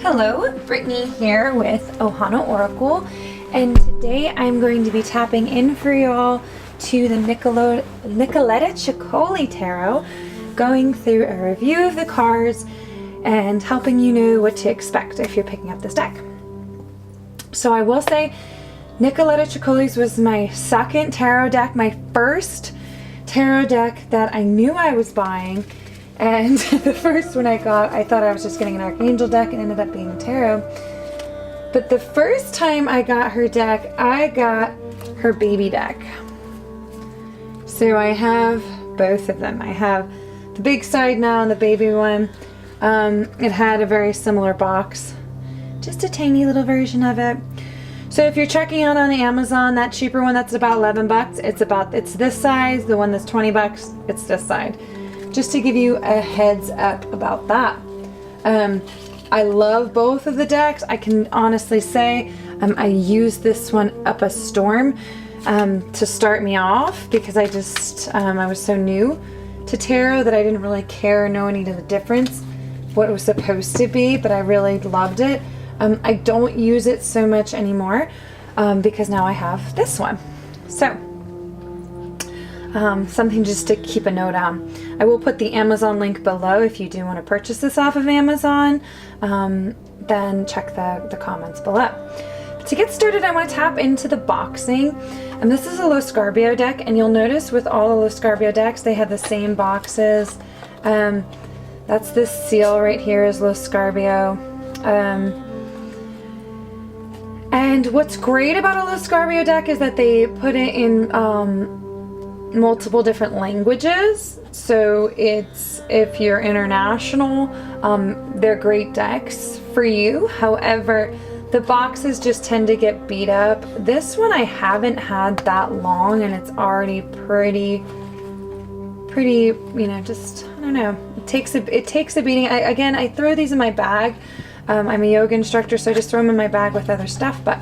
Hello, Brittany here with Ohana Oracle, and today I'm going to be tapping in for you all to the Nicoletta Ceccoli Tarot, going through a review of the cards and helping you know what to expect if you're picking up this deck. So I will say Nicoletta Ceccoli's was my second tarot deck, my first tarot deck that I knew I was buying. And the first one I got, I thought I was just getting an Archangel deck and ended up being a tarot. But the first time I got her deck, I got her baby deck. So I have both of them. I have the big side now and the baby one. It had a very similar box, just a tiny little version of it. So if you're checking out on Amazon, that cheaper one that's about 11 bucks, it's this size. The one that's 20 bucks, it's this side. Just to give you a heads up about that. I love both of the decks. I can honestly say I used this one up a storm to start me off because I was so new to tarot that I didn't really care or know any of the difference, what it was supposed to be, but I really loved it. I don't use it so much anymore because now I have this one. So something just to keep a note on. I will put the Amazon link below if you do want to purchase this off of Amazon. Then check the comments below. But to get started, I want to tap into the boxing. And this is a ᵗᵗ'ᵉ deck, and you'll notice with all the ᵗᵗ'ᵉ decks, they have the same boxes. That's this seal right here is ᵗᵗ'ᵉ. And what's great about a ᵗᵗ'ᵉ deck is that they put it in multiple different languages. So if you're international, they're great decks for you. However, the boxes just tend to get beat up. This one I haven't had that long, and it's already pretty, you know, just, I don't know. It takes a beating. I throw these in my bag. I'm a yoga instructor, so I just throw them in my bag with other stuff, but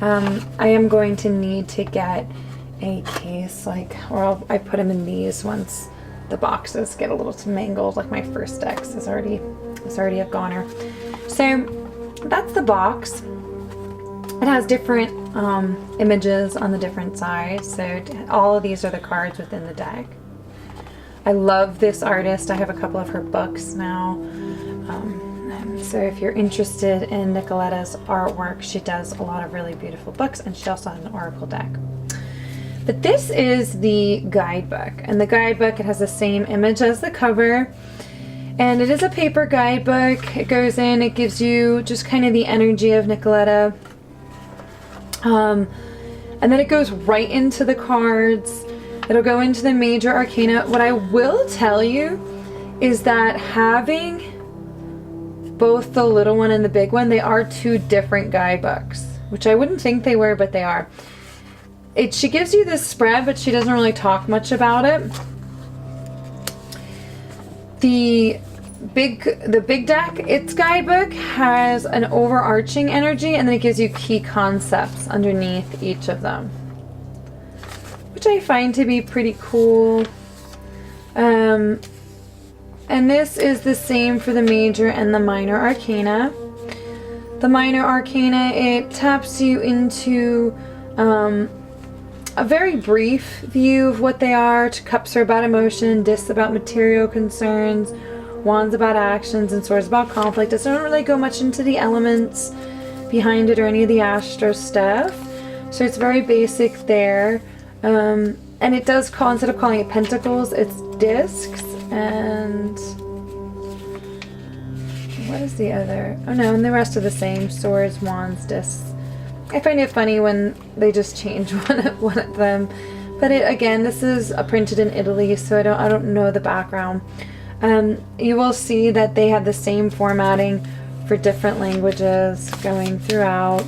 I am going to need to get a case, or I put them in these once the boxes get a little too mangled. Like my first decks is already a goner. So that's the box. It has different images on the different sides. So all of these are the cards within the deck. I love this artist. I have a couple of her books now. So if you're interested in Nicoletta's artwork, she does a lot of really beautiful books, and she also has an oracle deck. But this is the guidebook, and the guidebook, it has the same image as the cover, and it is a paper guidebook. It goes in, it gives you just kind of the energy of Nicoletta, and then it goes right into the cards. It'll go into the major arcana. What I will tell you is that having both the little one and the big one, they are two different guidebooks, which I wouldn't think they were, but they are. She gives you this spread, but she doesn't really talk much about it. The big deck, its guidebook has an overarching energy, and then it gives you key concepts underneath each of them, which I find to be pretty cool. And this is the same for the major and the minor arcana. The minor arcana, it taps you into a very brief view of what they are. Cups are about emotion, discs about material concerns, wands about actions, and swords about conflict. It doesn't really go much into the elements behind it or any of the astro stuff. So it's very basic there. And it does call, instead of calling it pentacles, it's discs. And what is the other? Oh no, and the rest are the same. Swords, wands, discs. I find it funny when they just change one of them. But again, this is printed in Italy, so I don't know the background. You will see that they have the same formatting for different languages going throughout.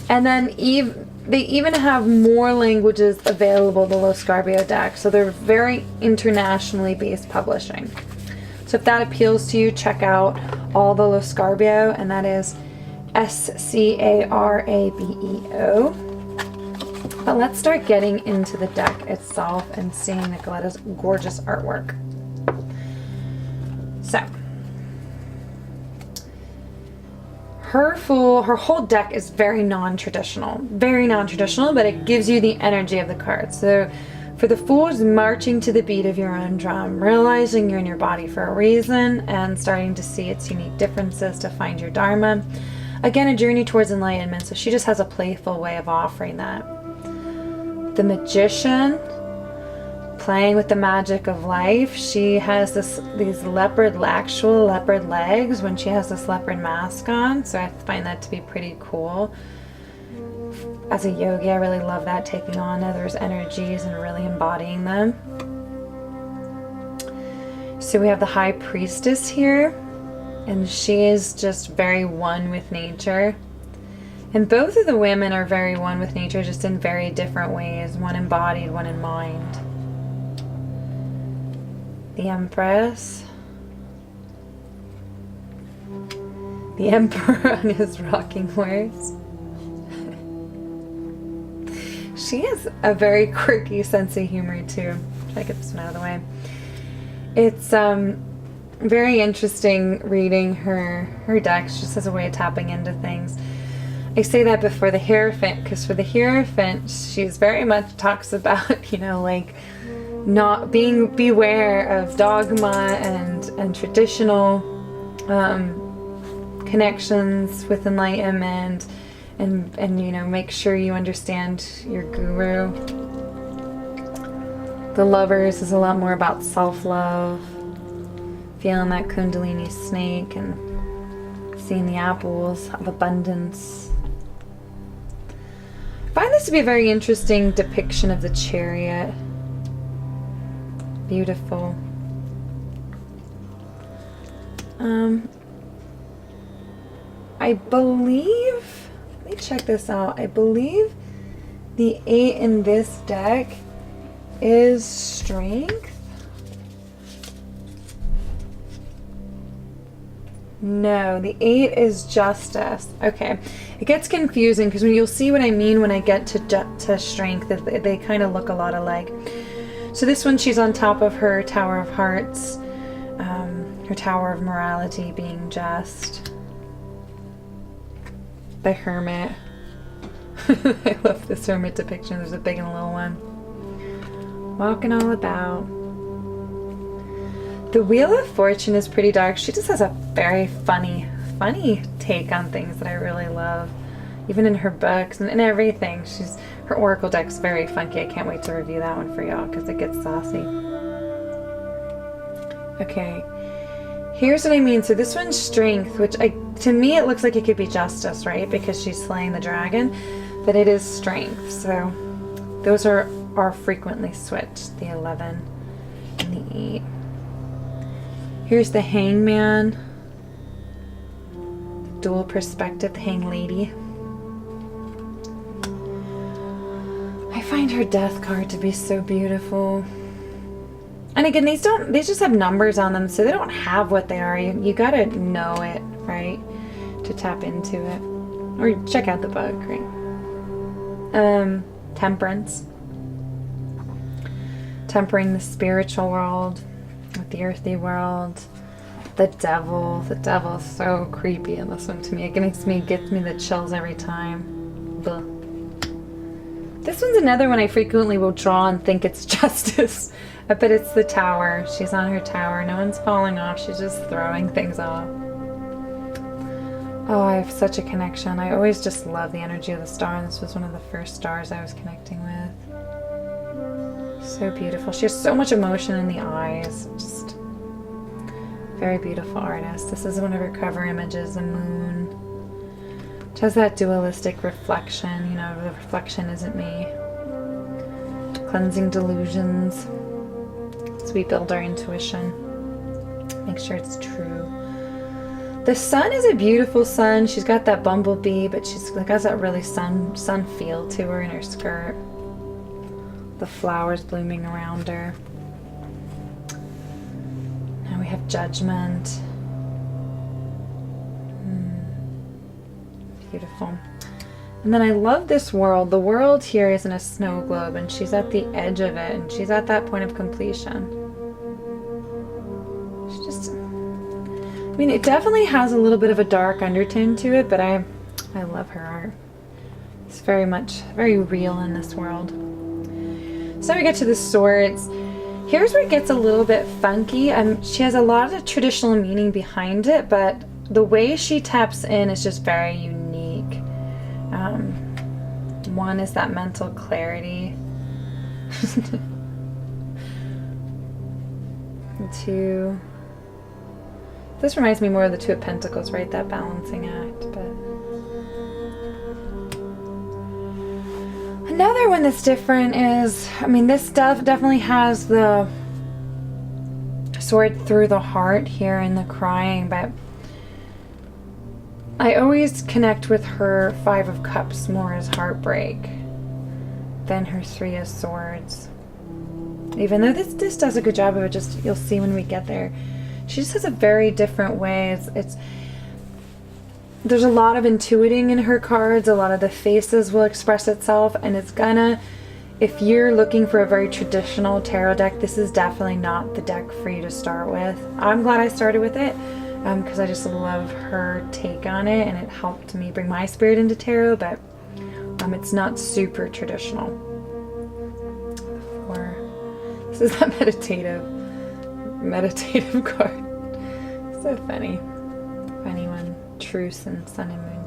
And then they even have more languages available, the ᵗᵗ'ᵉ deck. So they're very internationally based publishing. So if that appeals to you, check out all the ᵗᵗ'ᵉ, and that is ＳkiPo. But let's start getting into the deck itself and seeing Nicoletta's gorgeous artwork. So her whole deck is very non-traditional, but it gives you the energy of the cards. So for the Fool, is marching to the beat of your own drum, realizing you're in your body for a reason and starting to see its unique differences to find your Dharma. Again, a journey towards enlightenment. So she just has a playful way of offering that. The Magician, playing with the magic of life. She has these actual leopard legs when she has this leopard mask on. So I find that to be pretty cool. As a yogi, I really love that, taking on others' energies and really embodying them. So we have the High Priestess here, and she is just very one with nature. And both of the women are very one with nature, just in very different ways, one embodied, one in mind. The Empress. The Emperor on his rocking horse. She has a very quirky sense of humor too. Try to get this one out of the way. It's very interesting reading her decks, just as a way of tapping into things. I say that before the Hierophant, because for the Hierophant, she's very much talks about, you know, like not beware of dogma and traditional connections with enlightenment. And you know, make sure you understand your guru. The Lovers is a lot more about self-love, feeling that Kundalini snake and seeing the apples of abundance. I find this to be a very interesting depiction of the Chariot. Beautiful. I believe, let me check this out. I believe the 8 in this deck is Strength. No, the 8 is Justice. Okay, it gets confusing because you'll see what I mean when I get to Strength. They kind of look a lot alike. So this one, she's on top of her Tower of Hearts, her Tower of Morality being just. The Hermit. I love this Hermit depiction. There's a big and a little one. Walking all about. The Wheel of Fortune is pretty dark. She just has a very funny take on things that I really love. Even in her books and everything. Her Oracle deck's very funky. I can't wait to review that one for y'all because it gets saucy. Okay. Here's what I mean. So this one's Strength, which to me it looks like it could be Justice, right? Because she's slaying the dragon, but it is Strength. So those are frequently switched, the 11 and the 8. Here's the Hangman, dual perspective, the Hang Lady. I find her Death card to be so beautiful. And again, these just have numbers on them, so they don't have what they are. You gotta know it, right, to tap into it, or check out the book, right? Temperance, tempering the spiritual world with the earthy world. The Devil is so creepy in this one to me. It gets me the chills every time. Blah. This one's another one I frequently will draw and think it's Justice. But it's the Tower. She's on her tower. No one's falling off. She's just throwing things off. Oh, I have such a connection. I always just love the energy of the star. And this was one of the first stars I was connecting with. So beautiful. She has so much emotion in the eyes. Just very beautiful artist. This is one of her cover images, the moon. Which has that dualistic reflection. You know, the reflection isn't me. Cleansing delusions. So we build our intuition, make sure it's true. The sun is a beautiful sun. She's got that bumblebee, but she's got that really sun feel to her in her skirt. The flowers blooming around her. Now we have Judgment. Beautiful. And then I love this world. The world here is in a snow globe, and she's at the edge of it, and she's at that point of completion. I mean, it definitely has a little bit of a dark undertone to it, but I love her art. It's very real in this world. So we get to the swords. Here's where it gets a little bit funky. She has a lot of traditional meaning behind it, but the way she taps in is just very unique. One is that mental clarity. Two. This reminds me more of the Two of Pentacles, right? That balancing act. But another one that's different is, I mean, this stuff definitely has the sword through the heart here in the crying, but I always connect with her Five of Cups more as heartbreak than her Three of Swords. Even though this does a good job of it, just you'll see when we get there. She just has a very different way. There's a lot of intuiting in her cards. A lot of the faces will express itself, and it's gonna, if you're looking for a very traditional tarot deck, this is definitely not the deck for you to start with. I'm glad I started with it because I just love her take on it, and it helped me bring my spirit into tarot, but it's not super traditional. This is that meditative card. So funny. Funny one. Truce and Sun and Moon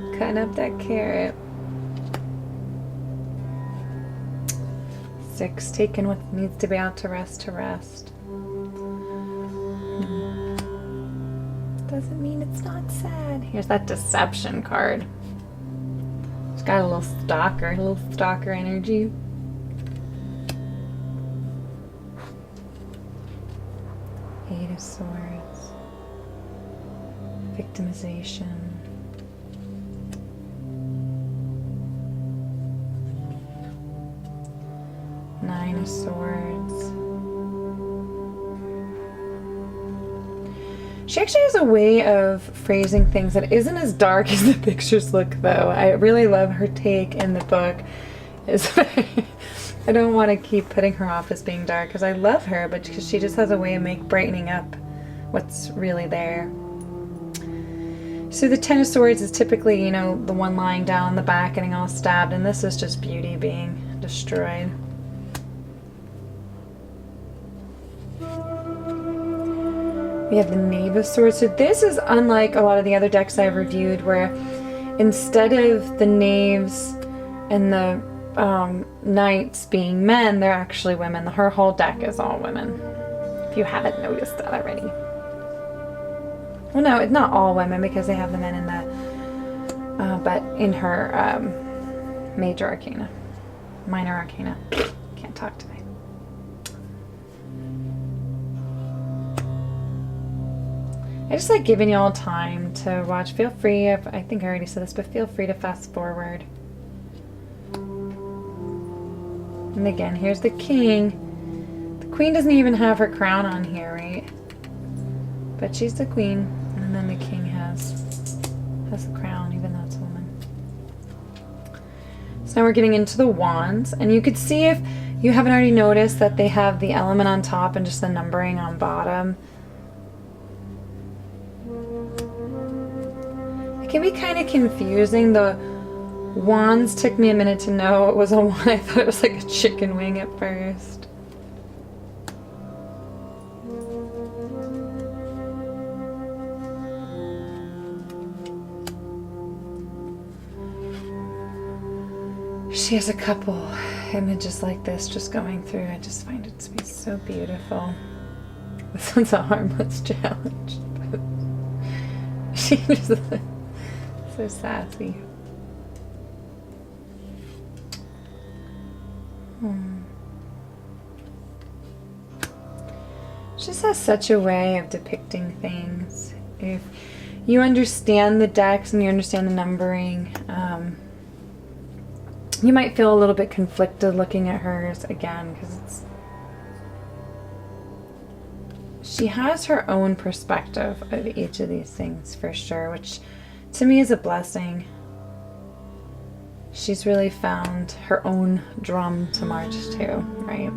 Tarot. Cutting up that carrot. 6, taking what needs to be out to rest Doesn't mean it's not sad. Here's that Deception card. It's got a little stalker energy. Eight of Swords. Victimization. Nine of Swords. She actually has a way of phrasing things that isn't as dark as the pictures look, though. I really love her take in the book. I don't want to keep putting her off as being dark because I love her, but she just has a way of brightening up what's really there. So the Ten of Swords is typically, you know, the one lying down on the back getting all stabbed, and this is just beauty being destroyed. We have the Knave of Swords. So this is unlike a lot of the other decks I've reviewed, where instead of the knaves and the knights being men, they're actually women. Her whole deck is all women, if you haven't noticed that already. Well, no, it's not all women because they have the men in the but in her major arcana, minor arcana. Can't talk today. I just like giving you all time to watch. Feel free, I think I already said this, but feel free to fast forward. And again, here's the king. The queen doesn't even have her crown on here, right? But she's the queen. And then the king has the crown, even though it's a woman. So now we're getting into the wands. And you could see, if you haven't already noticed, that they have the element on top and just the numbering on bottom. It can be kind of confusing. The wands took me a minute to know it was a wand. I thought it was like a chicken wing at first. She has a couple images like this just going through. I just find it to be so beautiful. This one's a harmless challenge. But she just so sassy. She just has such a way of depicting things. If you understand the decks and you understand the numbering, you might feel a little bit conflicted looking at hers again, because she has her own perspective of each of these things for sure, which to me is a blessing. She's really found her own drum to march to, right?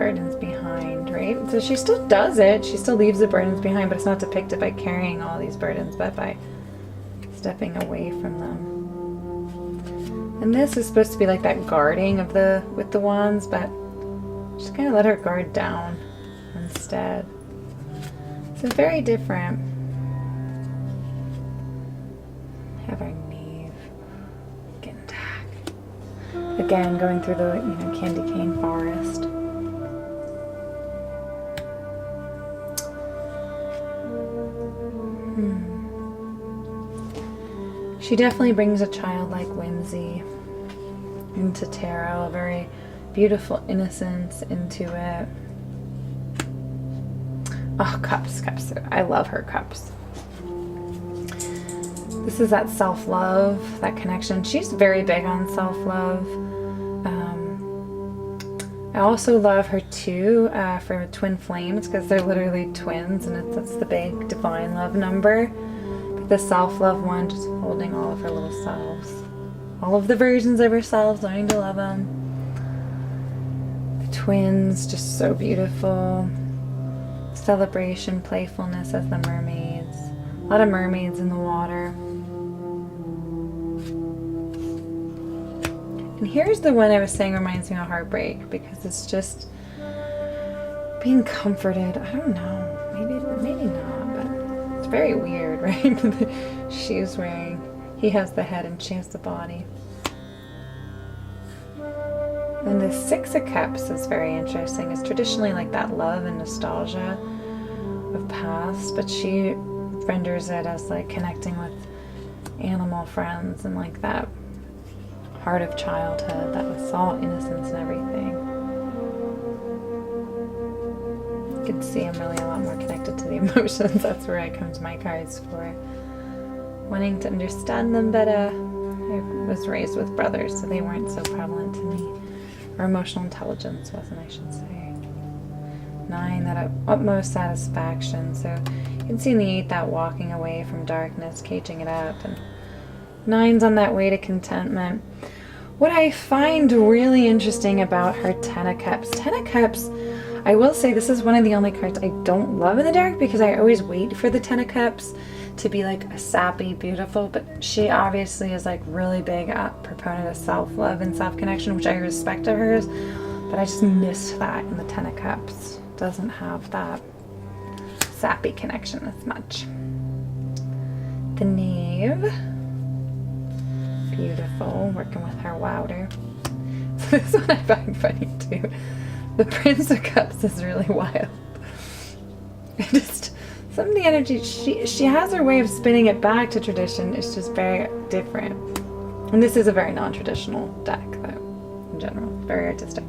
burdens behind, right? So she still does it. She still leaves the burdens behind, but it's not depicted by carrying all these burdens, but by stepping away from them. And this is supposed to be like that guarding of with the wands, but just kind of let her guard down instead. So very different. Have our knave getting back. Again, going through the candy cane forest. She definitely brings a childlike whimsy into tarot, a very beautiful innocence into it. Oh, cups. I love her cups. This is that self-love, that connection. She's very big on self-love. I also love her too for twin flames, because they're literally twins, and it's the big divine love number. But the self-love one, just holding all of her little selves. All of the versions of herself, learning to love them. The twins, just so beautiful. Celebration, playfulness as the mermaids. A lot of mermaids in the water. And here's the one I was saying reminds me of heartbreak, because it's just being comforted. I don't know, maybe not, but it's very weird, right? She's wearing, he has the head and she has the body. And the Six of Cups is very interesting. It's traditionally like that love and nostalgia of past, but she renders it as like connecting with animal friends and like that heart of childhood that was all innocence and everything. You can see I'm really a lot more connected to the emotions. That's where I come to my cards for. Wanting to understand them better. I was raised with brothers, so they weren't so prevalent to me. Or emotional intelligence wasn't, I should say. 9, that utmost satisfaction. So you can see in the 8 that walking away from darkness, caging it up. And 9's on that way to contentment. What I find really interesting about her 10 of Cups. 10 of Cups, I will say this is one of the only cards I don't love in the deck, because I always wait for the 10 of Cups to be like a sappy, beautiful, but she obviously is like really big proponent of self-love and self-connection, which I respect of hers, but I just missed that in the 10 of Cups. Doesn't have that sappy connection as much. The Knave, beautiful, working with her water. So this one I find funny too. The Prince of Cups is really wild. Some of the energy, she has her way of spinning it back to tradition. It's just very different. And this is a very non-traditional deck, though, in general. Very artistic.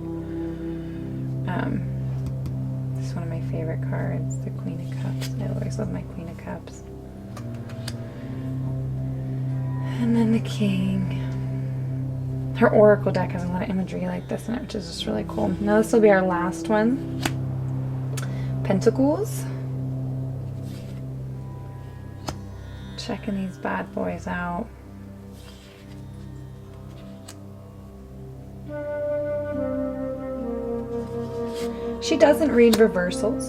This is one of my favorite cards, the Queen of Cups. I always love my Queen of Cups. And then the King. Her Oracle deck has a lot of imagery like this in it, which is just really cool. Now this will be our last one. Pentacles. Checking these bad boys out. She doesn't read reversals,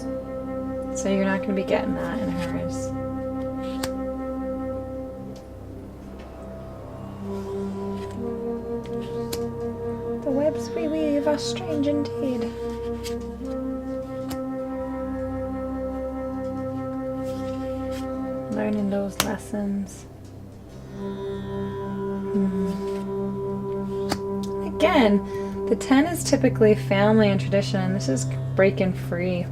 so you're not going to be getting that in hers. The webs we weave are strange indeed. Learning those lessons. Again, the 10 is typically family and tradition, and this is breaking free.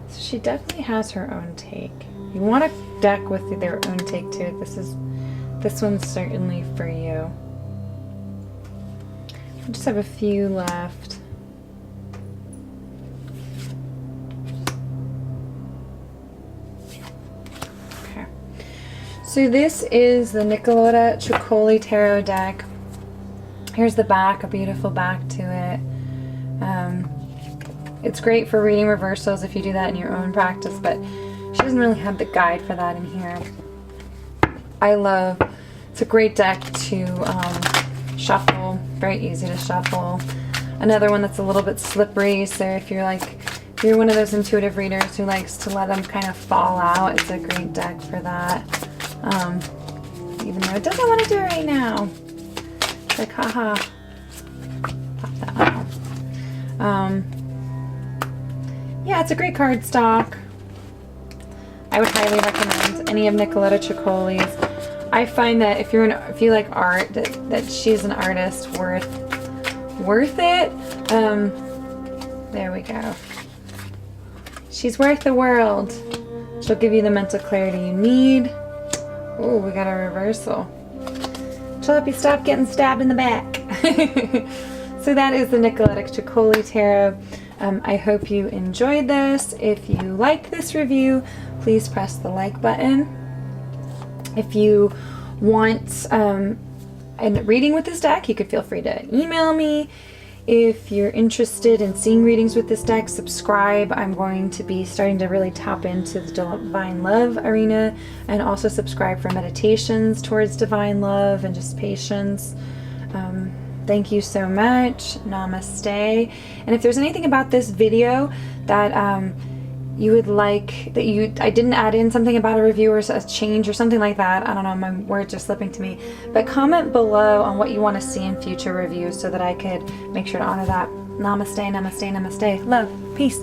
So she definitely has her own take. You want a deck with their own take too. This one's certainly for you. We just have a few left. So this is the Nicoletta Ceccoli Tarot deck. Here's the back, a beautiful back to it. It's great for reading reversals if you do that in your own practice, but she doesn't really have the guide for that in here. It's a great deck to shuffle, very easy to shuffle. another one that's a little bit slippery. So if you're one of those intuitive readers who likes to let them kind of fall out, it's a great deck for that. Even though it doesn't want to do it right now. It's like, haha. Pop that out. Yeah, it's a great cardstock. I would highly recommend any of Nicoletta Ceccoli's. I find that if you like art, that she's an artist worth it. There we go. She's worth the world. She'll give you the mental clarity you need. Oh, we got a reversal. She'll help you stop getting stabbed in the back. So that is the Nicoletta Ceccoli Tarot. I hope you enjoyed this. If you like this review, please press the like button. If you want a reading with this deck, you could feel free to email me. If you're interested in seeing readings with this deck, subscribe. I'm going to be starting to really tap into the divine love arena, and also subscribe for meditations towards divine love and just patience. Thank you so much. Namaste. And if there's anything about this video that you would like, that I didn't add in something about a review or a change or something like that, I don't know, my words are slipping to me, but comment below on what you want to see in future reviews so that I could make sure to honor that. Namaste, namaste, namaste. Love. Peace.